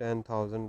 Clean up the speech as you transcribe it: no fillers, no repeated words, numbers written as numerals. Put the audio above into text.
10,000